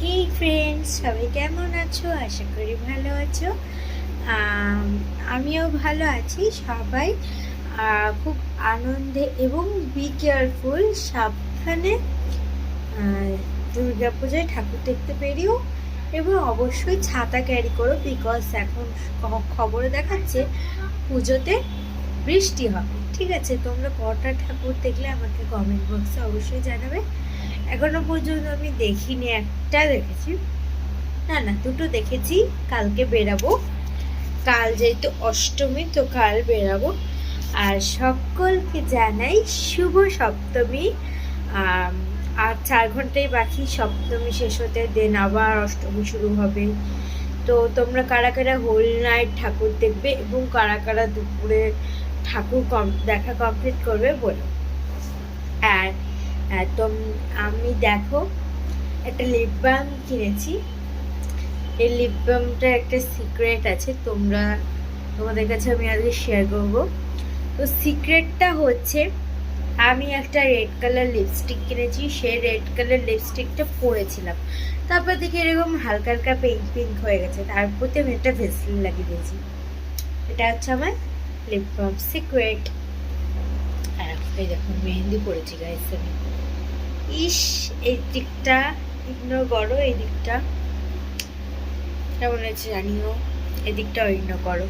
হেই friends, সবাই কেমন আছো? আশা করি ভালো আছো। আমিও ভালো আছি। সবাই খুব আনন্দে এবং বি কেয়ারফুল, সাবধানে দুর্গাপূজায় ঠাকুর দেখতে পেরিও এবং অবশ্যই ছাতা ক্যারি করো, বিকজ এখন খবরে দেখাচ্ছে পুজোতে বৃষ্টি হবে। ঠিক আছে, তোমরা কটা ঠাকুর দেখলে আমাকে কমেন্ট বক্সে অবশ্যই জানাবে। এখনো পর্যন্ত আমি দেখিনি, একটা দেখেছি, না দুটো দেখেছি। কালকে বেরাবো, কাল যেহেতু অষ্টমী তো কাল বেরাবো। আর সকলকে জানাই শুভ সপ্তমী। আর 4 ঘন্টাই বাকি সপ্তমী শেষ হতে, দেন আবার অষ্টমী শুরু হবে। তো তোমরা কারা কারা হোল নাইট ঠাকুর দেখবে এবং কারা কারা দুপুরে ঠাকুর দেখা কমপ্লিট করবে বলো। আর আমি দেখো একটা লিপ বাম কিনেছি। এই লিপ বামটা একটা সিক্রেট আছে, তোমাদের কাছে আমি আজকে শেয়ার করব। তো সিক্রেটটা হচ্ছে, আমি একটা রেড কালার লিপস্টিক কিনেছি। সেই রেড কালার লিপস্টিকটা পরেছিলাম, তারপর দেখি এরকম হালকা হালকা পিঙ্ক পিঙ্ক হয়ে গেছে। তারপর আমি একটা ভেসলিন লাগিয়ে দিয়েছি। এটা হচ্ছে আমার লিপ বাম সিক্রেট। আর এই দেখো মেহেন্দি পরেছি গাইস আমি। ইস, এই দিকটা ইগনোর করো, এই দিকটা কেমন হয়েছে জানিও, এদিকটাও ইগনোর করো।